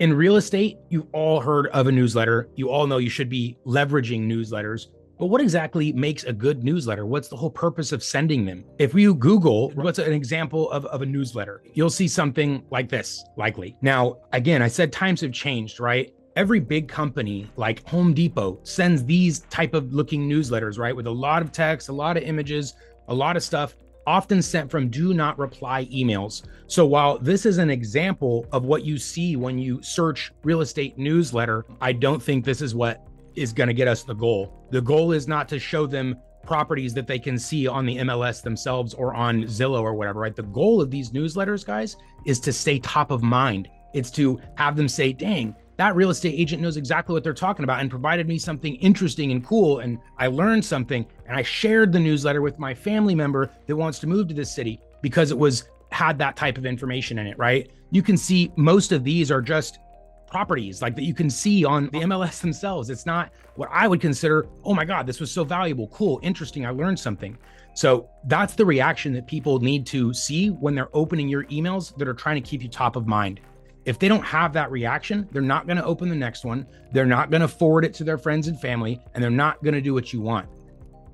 In real estate, you've all heard of a newsletter. You all know you should be leveraging newsletters. But what exactly makes a good newsletter? What's the whole purpose of sending them? If you Google what's an example of a newsletter, you'll see something like this, likely. Now, again, I said times have changed, right? Every big company like Home Depot sends these type of looking newsletters, right? With a lot of text, a lot of images, a lot of stuff, often sent from do not reply emails. So while this is an example of what you see when you search real estate newsletter, I don't think this is what is going to get us the goal. The goal is not to show them properties that they can see on the MLS themselves or on Zillow or whatever, right? The goal of these newsletters, guys, is to stay top of mind. It's to have them say, dang, that real estate agent knows exactly what they're talking about and provided me something interesting and cool. And I learned something and I shared the newsletter with my family member that wants to move to this city because it had that type of information in it, right? You can see most of these are just properties like that you can see on the MLS themselves. It's not what I would consider, oh my God, this was so valuable, cool, interesting, I learned something. So that's the reaction that people need to see when they're opening your emails that are trying to keep you top of mind. If they don't have that reaction, they're not going to open the next one. They're not going to forward it to their friends and family, and they're not going to do what you want.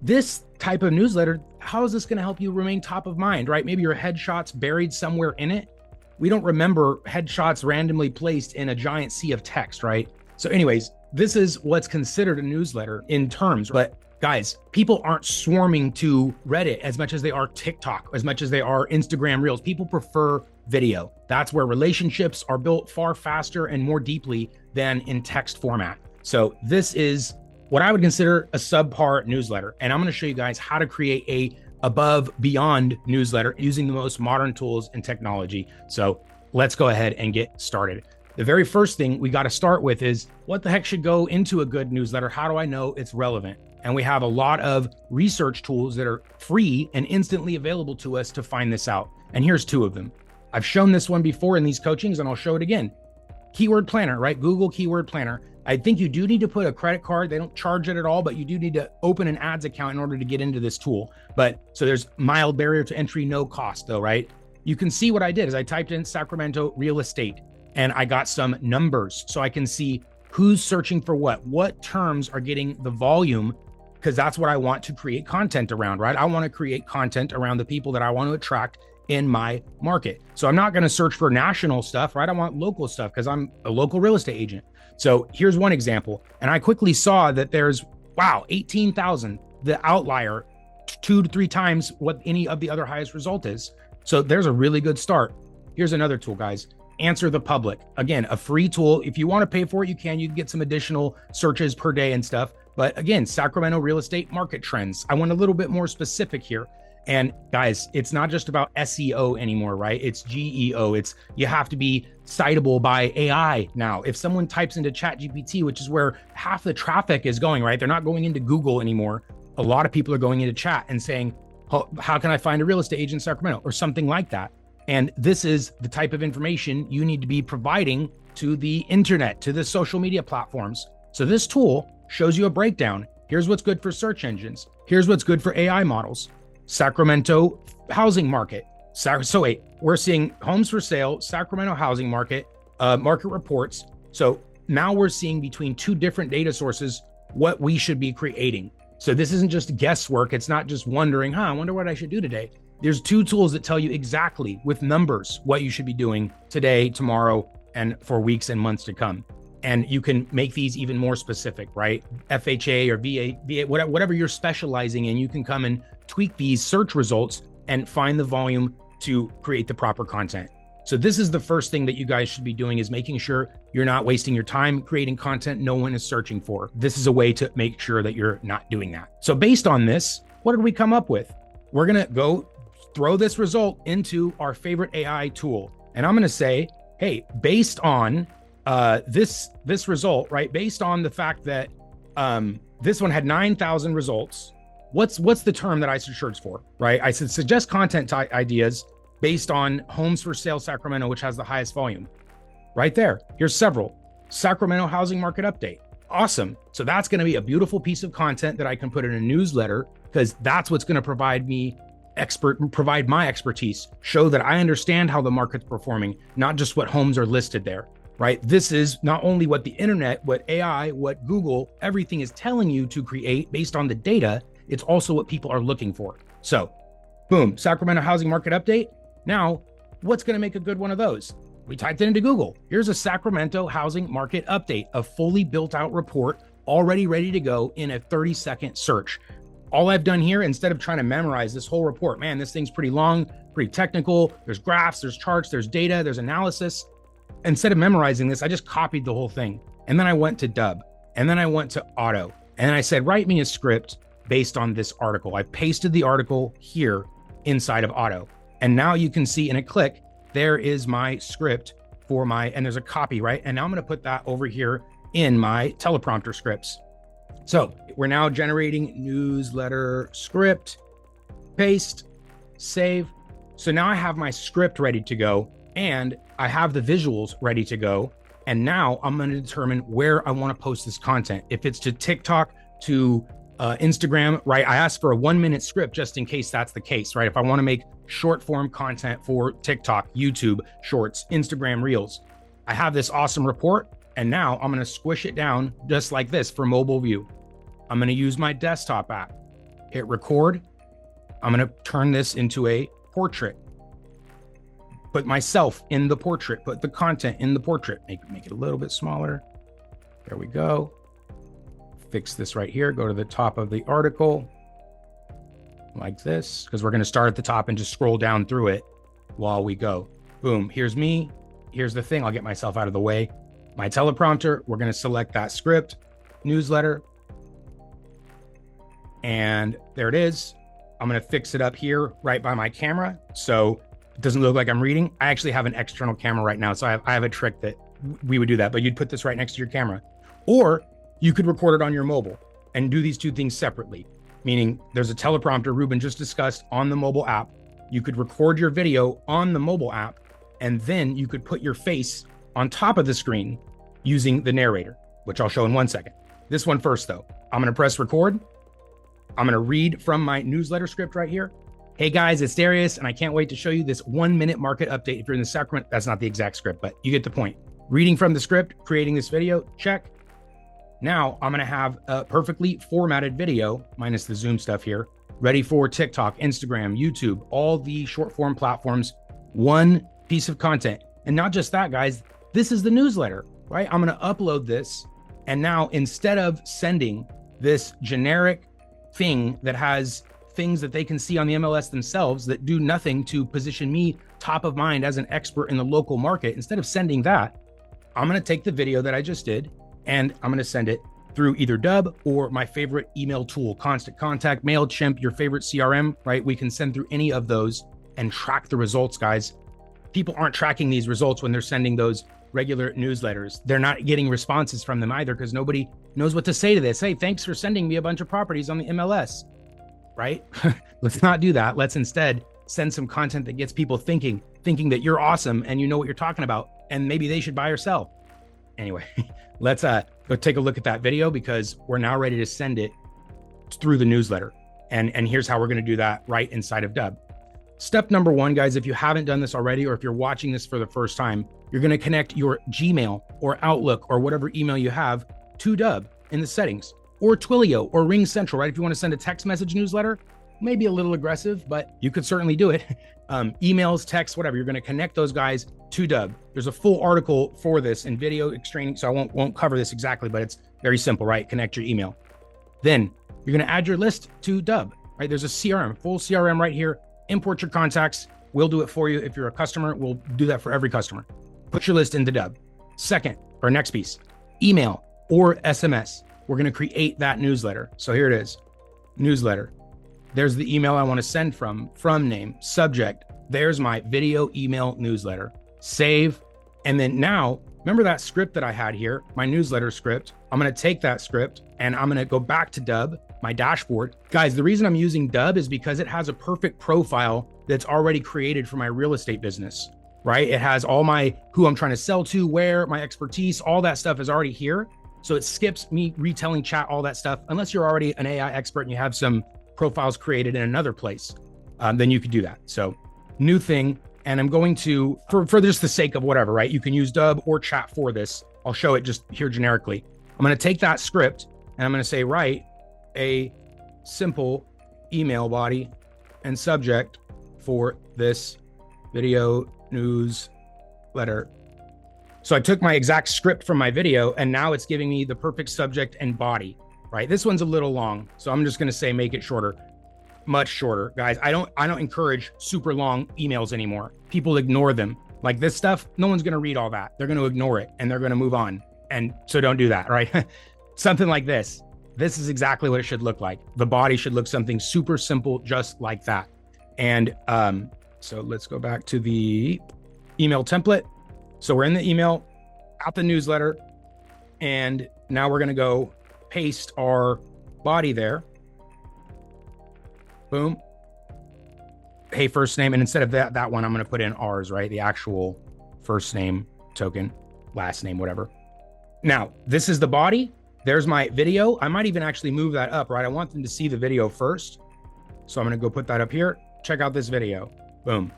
This type of newsletter, how is this going to help you remain top of mind, right? Maybe your headshot's buried somewhere in it. We don't remember headshots randomly placed in a giant sea of text, right? So anyways, this is what's considered a newsletter in terms, but guys, people aren't swarming to Reddit as much as they are TikTok, as much as they are Instagram Reels. People prefer video. That's where relationships are built far faster and more deeply than in text format. So this is what I would consider a subpar newsletter. And I'm going to show you guys how to create a above beyond newsletter using the most modern tools and technology. So let's go ahead and get started. The very first thing we got to start with is what the heck should go into a good newsletter? How do I know it's relevant? And we have a lot of research tools that are free and instantly available to us to find this out. And here's two of them. I've shown this one before in these coachings and I'll show it again. Keyword planner, right? Google keyword planner. I think you do need to put a credit card. They don't charge it at all, but you do need to open an ads account in order to get into this tool. But so there's mild barrier to entry, no cost though, right? You can see what I did is I typed in Sacramento real estate and I got some numbers so I can see who's searching for what terms are getting the volume, because that's what I want to create content around, right? I want to create content around the people that I want to attract in my market. So I'm not going to search for national stuff, right? I want local stuff because I'm a local real estate agent. So here's one example. And I quickly saw that there's, 18,000, the outlier, 2 to 3 times what any of the other highest result is. So there's a really good start. Here's another tool, guys. AnswerThePublic. Again, a free tool. If you want to pay for it, you can get some additional searches per day and stuff. But again, Sacramento real estate market trends. I went a little bit more specific here. And guys, it's not just about SEO anymore, right? It's GEO. You have to be citable by AI now. If someone types into ChatGPT, which is where half the traffic is going, right? They're not going into Google anymore. A lot of people are going into chat and saying, how can I find a real estate agent in Sacramento or something like that? And this is the type of information you need to be providing to the internet, to the social media platforms. So this tool shows you a breakdown. Here's what's good for search engines. Here's what's good for AI models. Sacramento housing market. So wait, we're seeing homes for sale, Sacramento housing market, market reports. So now we're seeing between 2 different data sources what we should be creating. So this isn't just guesswork. It's not just wondering, I wonder what I should do today. There's 2 tools that tell you exactly with numbers what you should be doing today, tomorrow, and for weeks and months to come. And you can make these even more specific, right? FHA or VA, whatever you're specializing in, you can come and tweak these search results and find the volume to create the proper content. So this is the first thing that you guys should be doing, is making sure you're not wasting your time creating content no one is searching for. This is a way to make sure that you're not doing that. So based on this, what did we come up with? We're going to go throw this result into our favorite AI tool. And I'm going to say, hey, based on this result, right? Based on the fact that this one had 9,000 results, what's the term that I should search for, right? I said suggest content ideas based on homes for sale Sacramento, which has the highest volume. Right there. Here's several. Sacramento housing market update. Awesome. So that's going to be a beautiful piece of content that I can put in a newsletter, because that's what's going to provide my expertise, show that I understand how the market's performing, not just what homes are listed there. right? This is not only what the internet, what AI, what Google, everything is telling you to create based on the data, it's also what people are looking for. So boom, Sacramento housing market update. Now, what's going to make a good one of those? We typed it into Google. Here's a Sacramento housing market update, a fully built out report, already ready to go in a 30-second search. All I've done here, instead of trying to memorize this whole report, man, this thing's pretty long, pretty technical. There's graphs, there's charts, there's data, there's analysis. Instead of memorizing this, I just copied the whole thing. And then I went to Dubb, and then I went to Auto, and I said, write me a script based on this article. I pasted the article here inside of Auto. And now you can see in a click, there is my script for my, and there's a copy, right? And now I'm going to put that over here in my teleprompter scripts. So we're now generating newsletter script, paste, save. So now I have my script ready to go and I have the visuals ready to go. And now I'm going to determine where I want to post this content. If it's to TikTok, to Instagram, right? I asked for a 1-minute script just in case that's the case, right? If I want to make short form content for TikTok, YouTube, Shorts, Instagram Reels, I have this awesome report. And now I'm going to squish it down just like this for mobile view. I'm going to use my desktop app, hit record. I'm going to turn this into a portrait. Put myself in the portrait, put the content in the portrait, make it a little bit smaller. There we go. Fix this right here. Go to the top of the article like this, because we're going to start at the top and just scroll down through it while we go. Boom. Here's me. Here's the thing. I'll get myself out of the way. My teleprompter, we're going to select that script, newsletter. And there it is. I'm going to fix it up here right by my camera, so it doesn't look like I'm reading. I actually have an external camera right now, so I have a trick that we would do that, but you'd put this right next to your camera. Or you could record it on your mobile and do these two things separately, meaning there's a teleprompter Ruben just discussed on the mobile app. You could record your video on the mobile app, and then you could put your face on top of the screen using the narrator, which I'll show in 1 second. This one first, though. I'm going to press record. I'm going to read from my newsletter script right here. Hey guys, it's Darius, and I can't wait to show you this 1-minute market update. If you're in the Sacramento, that's not the exact script, but you get the point. Reading from the script, creating this video, check. Now I'm going to have a perfectly formatted video, minus the Zoom stuff here, ready for TikTok, Instagram, YouTube, all the short form platforms, one piece of content. And not just that, guys, this is the newsletter, right? I'm going to upload this. And now instead of sending this generic thing that has things that they can see on the MLS themselves that do nothing to position me top of mind as an expert in the local market, instead of sending that, I'm going to take the video that I just did and I'm going to send it through either Dubb or my favorite email tool, Constant Contact, MailChimp, your favorite CRM, right? We can send through any of those and track the results, guys. People aren't tracking these results when they're sending those regular newsletters. They're not getting responses from them either because nobody knows what to say to this. Hey, thanks for sending me a bunch of properties on the MLS, right? Let's not do that. Let's instead send some content that gets people thinking that you're awesome and you know what you're talking about, and maybe they should buy or sell. Anyway, let's go take a look at that video because we're now ready to send it through the newsletter. And here's how we're going to do that right inside of Dubb. Step number 1, guys, if you haven't done this already, or if you're watching this for the first time, you're going to connect your Gmail or Outlook or whatever email you have to Dubb in the settings, or Twilio or Ring Central, right? If you want to send a text message newsletter, maybe a little aggressive, but you could certainly do it. Emails, text, whatever. You're going to connect those guys to Dubb. There's a full article for this in video training, so I won't cover this exactly, but it's very simple, right? Connect your email. Then you're going to add your list to Dubb, right? There's a CRM, full CRM right here. Import your contacts. We'll do it for you. If you're a customer, we'll do that for every customer. Put your list into Dubb. Second, or next piece, email or SMS. We're going to create that newsletter. So here it is, newsletter. There's the email I want to send from name, subject. There's my video email newsletter. Save. And then now, remember that script that I had here, my newsletter script. I'm going to take that script and I'm going to go back to Dubb, my dashboard. Guys, the reason I'm using Dubb is because it has a perfect profile that's already created for my real estate business, right? It has all my, who I'm trying to sell to, where, my expertise, all that stuff is already here. So it skips me retelling chat, all that stuff. Unless you're already an AI expert and you have some profiles created in another place, then you could do that. So new thing. And I'm going to, for just the sake of whatever, right? You can use Dubb or chat for this. I'll show it just here generically. I'm going to take that script and I'm going to say, write a simple email body and subject for this video newsletter. So I took my exact script from my video and now it's giving me the perfect subject and body, right? This one's a little long, so I'm just going to say make it shorter, much shorter. Guys, I don't encourage super long emails anymore. People ignore them. Like this stuff, no one's going to read all that. They're going to ignore it and they're going to move on. And so don't do that, right? Something like this. This is exactly what it should look like. The body should look something super simple, just like that. And so let's go back to the email template. So we're in the email, out the newsletter, and now we're going to go paste our body there. Boom. Hey, first name. And instead of that one, I'm going to put in ours, right? The actual first name token, last name, whatever. Now, this is the body. There's my video. I might even actually move that up, right? I want them to see the video first. So I'm going to go put that up here. Check out this video. Boom.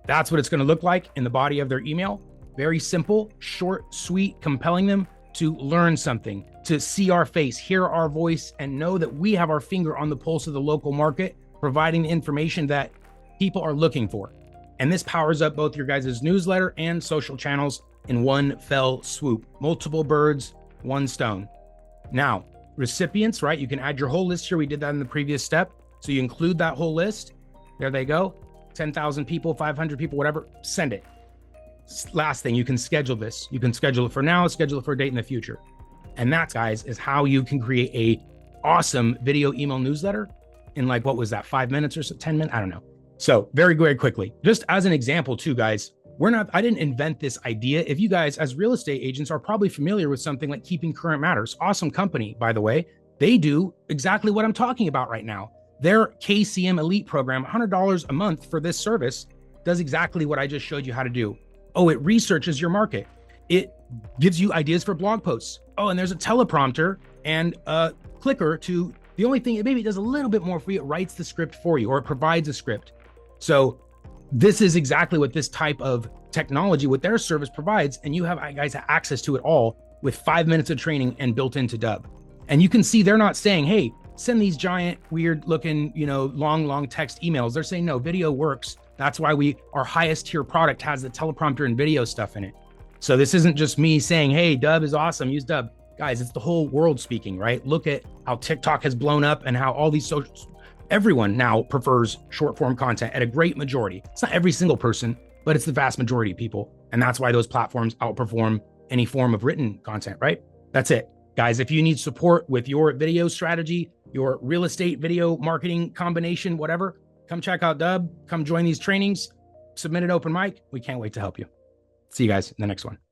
That's what it's going to look like in the body of their email. Very simple, short, sweet, compelling them to learn something, to see our face, hear our voice, and know that we have our finger on the pulse of the local market, providing the information that people are looking for. And this powers up both your guys' newsletter and social channels in one fell swoop. Multiple birds, one stone. Now, recipients, right? You can add your whole list here. We did that in the previous step. So you include that whole list. There they go. 10,000 people, 500 people, whatever, send it. Last thing, you can schedule this. You can schedule it for now, schedule it for a date in the future. And that, guys, is how you can create a awesome video email newsletter in like, what was that, 5 minutes or so, 10 minutes? I don't know. So very, very quickly, just as an example too, guys, I didn't invent this idea. If you guys as real estate agents are probably familiar with something like Keeping Current Matters, awesome company, by the way, they do exactly what I'm talking about right now. Their KCM Elite program, $100 a month for this service, does exactly what I just showed you how to do. Oh, it researches your market. It gives you ideas for blog posts. Oh, and there's a teleprompter and a clicker to, the only thing it maybe does a little bit more for you, it writes the script for you, or it provides a script. So this is exactly what this type of technology with their service provides. And you have guys have access to it all with 5 minutes of training and built into Dubb. And you can see they're not saying, hey, send these giant, weird looking, long text emails. They're saying, no, video works. That's why our highest tier product has the teleprompter and video stuff in it. So this isn't just me saying, hey, Dubb is awesome, use Dubb. Guys, it's the whole world speaking, right? Look at how TikTok has blown up and how all these everyone now prefers short form content at a great majority. It's not every single person, but it's the vast majority of people. And that's why those platforms outperform any form of written content, right? That's it. Guys, if you need support with your video strategy, your real estate video marketing combination, whatever, come check out Dubb, come join these trainings, submit an open mic. We can't wait to help you. See you guys in the next one.